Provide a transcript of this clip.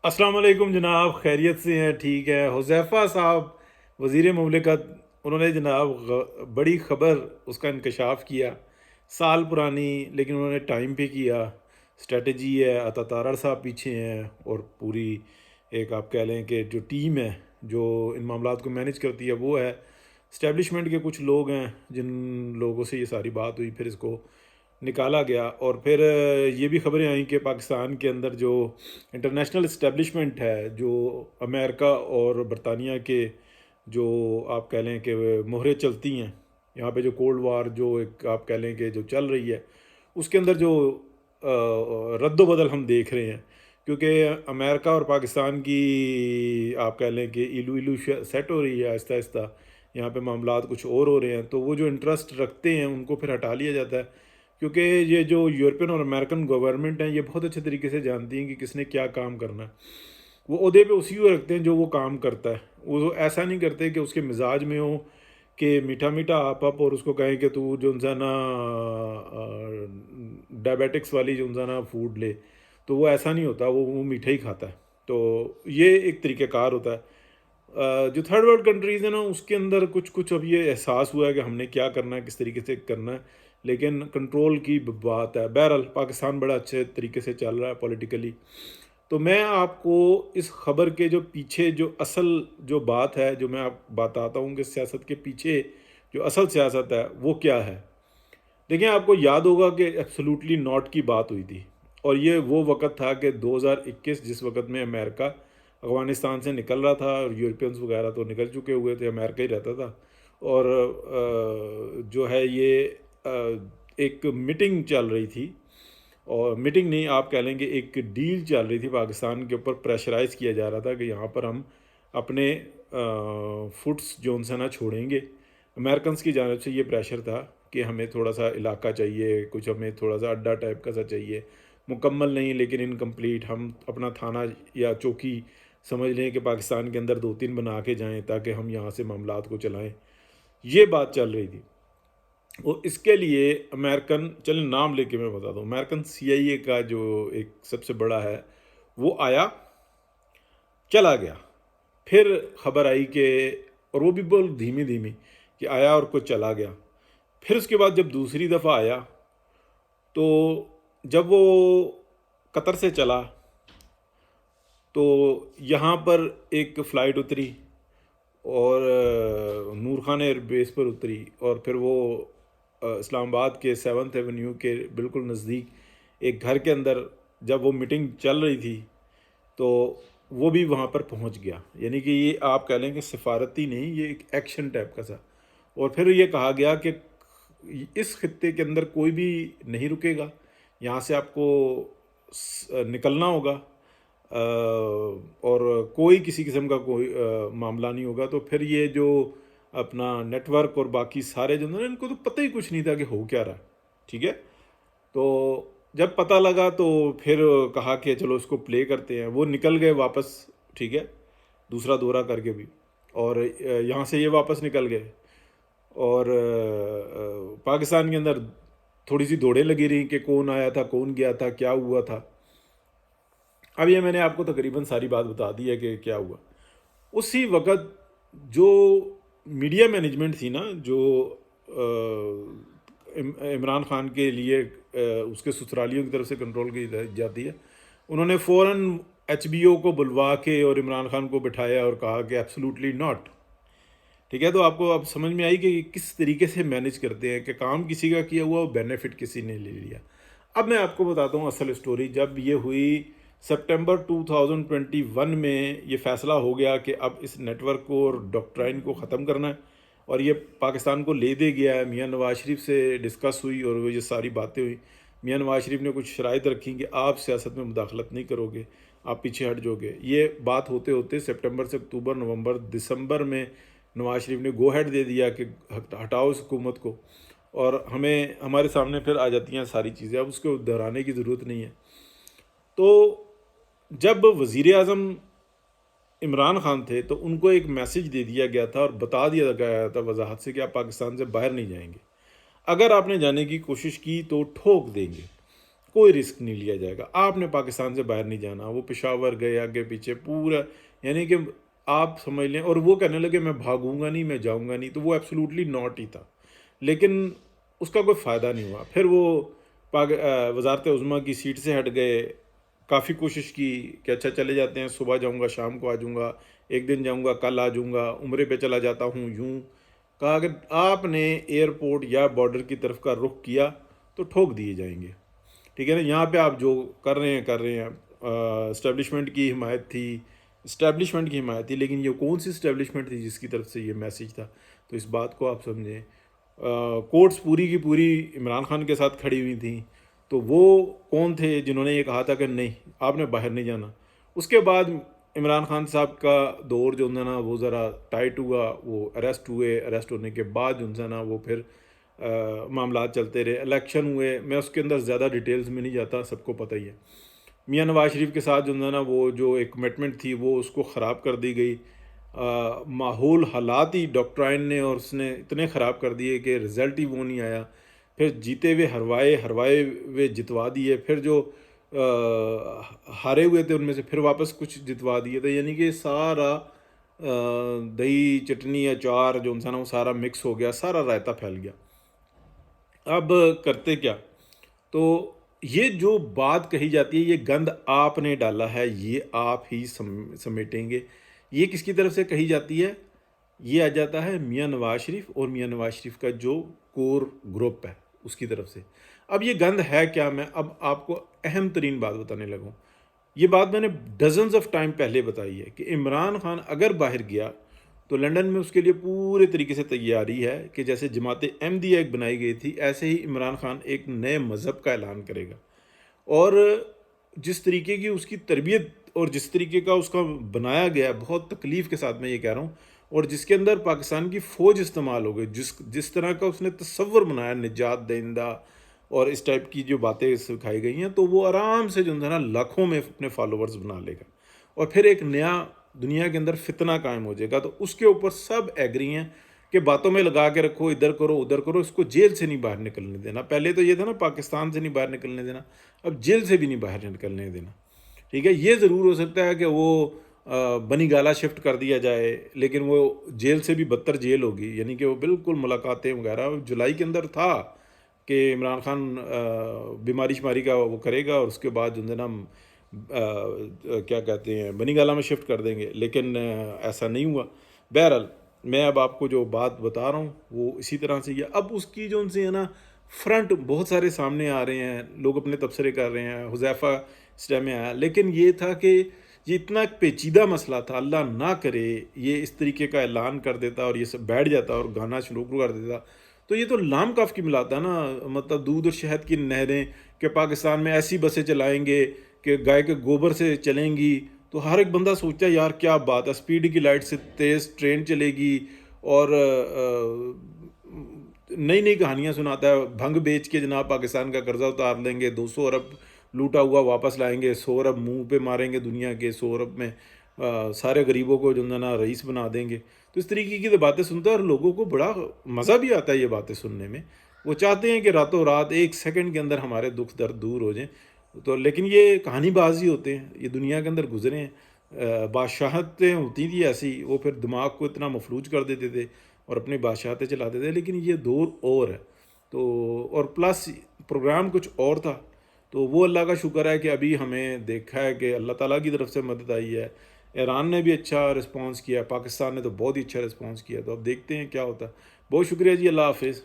السلام علیکم جناب، خیریت سے ہیں؟ ٹھیک ہے حذیفہ صاحب وزیر مملکت، انہوں نے جناب بڑی خبر اس کا انکشاف کیا، سال پرانی، لیکن انہوں نے ٹائم پہ کیا۔ اسٹریٹجی ہے، عطا تارڑ صاحب پیچھے ہیں، اور پوری ایک آپ کہہ لیں کہ جو ٹیم ہے جو ان معاملات کو مینیج کرتی ہے وہ ہے، اسٹیبلشمنٹ کے کچھ لوگ ہیں جن لوگوں سے یہ ساری بات ہوئی، پھر اس کو نکالا گیا۔ اور پھر یہ بھی خبریں آئیں کہ پاکستان کے اندر جو انٹرنیشنل اسٹیبلشمنٹ ہے، جو امریکہ اور برطانیہ کے جو آپ کہہ لیں کہ مہریں چلتی ہیں یہاں پہ، جو کولڈ وار جو ایک آپ کہہ لیں کہ جو چل رہی ہے، اس کے اندر جو رد و بدل ہم دیکھ رہے ہیں، کیونکہ امریکہ اور پاکستان کی آپ کہہ لیں کہ ایلو ایلو سیٹ ہو رہی ہے آہستہ آہستہ، یہاں پہ معاملات کچھ اور ہو رہے ہیں، تو وہ جو انٹرسٹ رکھتے ہیں ان کو پھر ہٹا لیا جاتا ہے، کیونکہ یہ جو یورپین اور امریکن گورنمنٹ ہیں یہ بہت اچھے طریقے سے جانتی ہیں کہ کس نے کیا کام کرنا ہے۔ وہ عہدے پہ اسی کو رکھتے ہیں جو وہ کام کرتا ہے، وہ ایسا نہیں کرتے کہ اس کے مزاج میں ہو کہ میٹھا میٹھا آپ اور اس کو کہیں کہ تو جو انسان ڈائبیٹکس والی جو انسان فوڈ لے، تو وہ ایسا نہیں ہوتا، وہ میٹھا ہی کھاتا ہے۔ تو یہ ایک طریقہ کار ہوتا ہے۔ جو تھرڈ ورلڈ کنٹریز ہیں نا، اس کے اندر کچھ کچھ اب یہ احساس ہوا ہے کہ ہم نے کیا کرنا ہے، کس طریقے سے کرنا ہے، لیکن کنٹرول کی بات ہے۔ بہرحال پاکستان بڑا اچھے طریقے سے چل رہا ہے پولیٹیکلی۔ تو میں آپ کو اس خبر کے جو پیچھے جو اصل جو بات ہے، جو میں آپ بتاتا ہوں کہ سیاست کے پیچھے جو اصل سیاست ہے وہ کیا ہے۔ دیکھیں، آپ کو یاد ہوگا کہ ایبسولوٹلی ناٹ کی بات ہوئی تھی، اور یہ وہ وقت تھا کہ 2021، جس وقت میں امریکہ افغانستان سے نکل رہا تھا، اور یورپینز وغیرہ تو نکل چکے ہوئے تھے، امریکہ ہی رہتا تھا۔ اور جو ہے یہ ایک میٹنگ چل رہی تھی، اور میٹنگ نہیں، آپ کہہ لیں گے ایک ڈیل چل رہی تھی، پاکستان کے اوپر پریشرائز کیا جا رہا تھا کہ یہاں پر ہم اپنے فوٹس جو ان سے نہ چھوڑیں گے۔ امریکنس کی جانب سے یہ پریشر تھا کہ ہمیں تھوڑا سا علاقہ چاہیے، کچھ ہمیں تھوڑا سا اڈا ٹائپ کا سا چاہیے، مکمل نہیں لیکن انکمپلیٹ، ہم اپنا تھانہ یا چوکی سمجھ لیں کہ پاکستان کے اندر 2-3 بنا کے جائیں تاکہ ہم یہاں سے معاملات کو چلائیں۔ یہ بات چل رہی تھی، اور اس کے لیے امریکن، چلیں نام لے کے میں بتا دوں، امریکن CIA کا جو ایک سب سے بڑا ہے وہ آیا، چلا گیا۔ پھر خبر آئی کہ، اور وہ بھی بہت دھیمی دھیمی، کہ آیا اور کچھ چلا گیا۔ پھر اس کے بعد جب دوسری دفعہ آیا، تو جب وہ قطر سے چلا تو یہاں پر ایک فلائٹ اتری، اور نور خان ایئر بیس پر اتری، اور پھر وہ اسلام آباد کے 7th ایونیو کے بالکل نزدیک ایک گھر کے اندر جب وہ میٹنگ چل رہی تھی تو وہ بھی وہاں پر پہنچ گیا۔ یعنی کہ یہ آپ کہہ لیں کہ سفارتی نہیں، یہ ایک ایکشن ٹائپ کا تھا۔ اور پھر یہ کہا گیا کہ اس خطے کے اندر کوئی بھی نہیں رکے گا، یہاں سے آپ کو نکلنا ہوگا، اور کوئی کسی قسم کا کوئی معاملہ نہیں ہوگا۔ تو پھر یہ جو اپنا نیٹ ورک اور باقی سارے جو ان کو تو پتہ ہی کچھ نہیں تھا کہ ہو کیا رہا، ٹھیک ہے۔ تو جب پتہ لگا تو پھر کہا کہ چلو اس کو پلے کرتے ہیں، وہ نکل گئے واپس، ٹھیک ہے، دوسرا دورہ کر کے بھی، اور یہاں سے یہ واپس نکل گئے، اور پاکستان کے اندر تھوڑی سی دوڑیں لگی رہی کہ کون آیا تھا، کون گیا تھا، کیا ہوا تھا۔ اب یہ میں نے آپ کو تقریباً ساری بات بتا دی ہے کہ کیا ہوا۔ اسی وقت جو میڈیا مینجمنٹ تھی نا، جو عمران خان کے لیے اس کے سسرالیوں کی طرف سے کنٹرول کی جاتی ہے، انہوں نے فوراً HBO کو بلوا کے اور عمران خان کو بٹھایا اور کہا کہ ایبسولوٹلی ناٹ، ٹھیک ہے۔ تو آپ کو اب سمجھ میں آئی کہ کس طریقے سے مینیج کرتے ہیں، کہ کام کسی کا کیا ہوا، بینیفٹ کسی نے لے لیا۔ اب میں آپ کو بتاتا ہوں اصل اسٹوری۔ جب یہ ہوئی سپٹمبر 2021 میں، یہ فیصلہ ہو گیا کہ اب اس نیٹ ورک کو اور ڈاکٹرائن کو ختم کرنا ہے، اور یہ پاکستان کو لے دے گیا ہے۔ میاں نواز شریف سے ڈسکس ہوئی اور وہ یہ ساری باتیں ہوئی۔ میاں نواز شریف نے کچھ شرائط رکھی کہ آپ سیاست میں مداخلت نہیں کرو گے، آپ پیچھے ہٹ جاؤ گے۔ یہ بات ہوتے ہوتے سپٹمبر سے اکتوبر، نومبر، دسمبر میں نواز شریف نے گو ہیڈ دے دیا کہ ہٹاؤ اس حکومت کو، اور ہمارے سامنے پھر آ جاتی ہیں ساری چیزیں، اب اس کو دہرانے کی ضرورت نہیں ہے۔ تو جب وزیر اعظم عمران خان تھے تو ان کو ایک میسج دے دیا گیا تھا اور بتا دیا گیا تھا وضاحت سے کہ آپ پاکستان سے باہر نہیں جائیں گے، اگر آپ نے جانے کی کوشش کی تو ٹھوک دیں گے۔ کوئی رسک نہیں لیا جائے گا. آپ نے پاکستان سے باہر نہیں جانا. وہ پشاور گئے آگے پیچھے پورا، یعنی کہ آپ سمجھ لیں. اور وہ کہنے لگے میں بھاگوں گا نہیں، میں جاؤں گا نہیں، تو وہ ایبسولوٹلی ناٹ ہی تھا. لیکن اس کا کوئی فائدہ نہیں ہوا. پھر وہ وزارت عظمیٰ کی سیٹ سے ہٹ گئے. کافی کوشش کی کہ اچھا چلے جاتے ہیں، صبح جاؤں گا شام کو آ جاؤں گا، ایک دن جاؤں گا کل آ جاؤں گا، عمرے پہ چلا جاتا ہوں. یوں کہا کہ آپ نے ایئرپورٹ یا بارڈر کی طرف کا رخ کیا تو ٹھوک دیے جائیں گے. ٹھیک ہے نا. یہاں پہ آپ جو کر رہے ہیں اسٹیبلشمنٹ کی حمایت تھی، لیکن یہ کون سی اسٹیبلشمنٹ تھی جس کی طرف سے یہ میسیج تھا؟ تو اس بات کو آپ سمجھیں. کورٹس پوری کی پوری عمران خان کے ساتھ کھڑی ہوئی تھیں. تو وہ کون تھے جنہوں نے یہ کہا تھا کہ نہیں آپ نے باہر نہیں جانا؟ اس کے بعد عمران خان صاحب کا دور جو ہے نا وہ ذرا ٹائٹ ہوا. وہ اریسٹ ہونے کے بعد جو ہے نا وہ پھر معاملات چلتے رہے، الیکشن ہوئے. میں اس کے اندر زیادہ ڈیٹیلز میں نہیں جاتا، سب کو پتہ ہی ہے. میاں نواز شریف کے ساتھ جو ہے نا وہ جو ایک کمٹمنٹ تھی وہ اس کو خراب کر دی گئی. ماحول حالات ہی ڈاکٹرائن نے اور اس نے اتنے خراب کر دیے کہ رزلٹ ہی وہ نہیں آیا. پھر جیتے ہوئے ہروائے ہوئے جتوا دیے. پھر جو ہارے ہوئے تھے ان میں سے پھر واپس کچھ جتوا دیے تھے. یعنی کہ سارا دہی چٹنی اچار جو انسان وہ سارا مکس ہو گیا، سارا رائتا پھیل گیا. اب کرتے کیا؟ تو یہ جو بات کہی جاتی ہے یہ گند آپ نے ڈالا ہے، یہ آپ ہی سمیٹیں گے. یہ کس کی طرف سے کہی جاتی ہے؟ یہ آ جاتا ہے میاں نواز شریف اور میاں نواز شریف کا جو کور گروپ ہے اس کی طرف سے. اب یہ گند ہے کیا؟ میں اب آپ کو اہم ترین بات بتانے لگوں. یہ بات میں نے ڈزنز آف ٹائم پہلے بتائی ہے کہ عمران خان اگر باہر گیا تو لنڈن میں اس کے لیے پورے طریقے سے تیاری ہے کہ جیسے جماعت احمدیہ ایک بنائی گئی تھی، ایسے ہی عمران خان ایک نئے مذہب کا اعلان کرے گا. اور جس طریقے کی اس کی تربیت اور جس طریقے کا اس کا بنایا گیا، بہت تکلیف کے ساتھ میں یہ کہہ رہا ہوں، اور جس کے اندر پاکستان کی فوج استعمال ہو گئی، جس طرح کا اس نے تصور بنایا نجات دہندہ اور اس ٹائپ کی جو باتیں سکھائی گئی ہیں، تو وہ آرام سے جو ہے نا لاکھوں میں اپنے فالوورز بنا لے گا. اور پھر ایک نیا دنیا کے اندر فتنہ قائم ہو جائے گا. تو اس کے اوپر سب ایگری ہیں کہ باتوں میں لگا کے رکھو، ادھر کرو ادھر کرو، اس کو جیل سے نہیں باہر نکلنے دینا. پہلے تو یہ تھا نا پاکستان سے نہیں باہر نکلنے دینا، اب جیل سے بھی نہیں باہر نکلنے دینا. ٹھیک ہے. یہ ضرور ہو سکتا ہے کہ وہ بنی گالا شفٹ کر دیا جائے، لیکن وہ جیل سے بھی بدتر جیل ہوگی. یعنی کہ وہ بالکل ملاقاتیں وغیرہ جولائی کے اندر تھا کہ عمران خان بیماری شماری کا وہ کرے گا اور اس کے بعد جو ہے نا کیا کہتے ہیں بنی گالا میں شفٹ کر دیں گے، لیکن ایسا نہیں ہوا. بہرحال میں اب آپ کو جو بات بتا رہا ہوں وہ اسی طرح سے. اب اس کی جو ان سے ہے نا فرنٹ بہت سارے سامنے آ رہے ہیں، لوگ اپنے تبصرے کر رہے ہیں. حذیفہ اس ٹائم میں آیا، لیکن یہ تھا کہ یہ اتنا پیچیدہ مسئلہ تھا، اللہ نہ کرے یہ اس طریقے کا اعلان کر دیتا اور یہ سب بیٹھ جاتا اور گانا شروع کر دیتا، تو یہ تو لام کاف کی ملاتا نا. مطلب دودھ اور شہد کی نہریں کہ پاکستان میں ایسی بسیں چلائیں گے کہ گائے کے گوبر سے چلیں گی. تو ہر ایک بندہ سوچتا ہے یار کیا بات ہے، اسپیڈ کی لائٹ سے تیز ٹرین چلے گی، اور نئی نئی کہانیاں سناتا ہے. بھنگ بیچ کے جناب پاکستان کا قرضہ اتار لیں گے، 200 ارب لوٹا ہوا واپس لائیں گے، 100 ارب منہ پہ ماریں گے دنیا کے، 100 ارب میں سارے غریبوں کو جو ہے نا رئیس بنا دیں گے. تو اس طریقے کی باتیں سنتا ہے اور لوگوں کو بڑا مزہ بھی آتا ہے یہ باتیں سننے میں. وہ چاہتے ہیں کہ راتوں رات ایک سیکنڈ کے اندر ہمارے دکھ درد دور ہو جائیں. تو لیکن یہ کہانی بازی ہوتے ہیں، یہ دنیا کے اندر گزرے ہیں. بادشاہتیں ہوتی تھی ایسی، وہ پھر دماغ کو اتنا مفلوج کر دیتے تھے اور اپنی بادشاہتیں چلاتے تھے. لیکن یہ دور اور ہے. تو اور پلس پروگرام کچھ اور تھا. تو وہ اللہ کا شکر ہے کہ ابھی ہمیں دیکھا ہے کہ اللہ تعالیٰ کی طرف سے مدد آئی ہے. ایران نے بھی اچھا رسپانس کیا، پاکستان نے تو بہت ہی اچھا رسپانس کیا. تو اب دیکھتے ہیں کیا ہوتا ہے. بہت شکریہ جی، اللہ حافظ.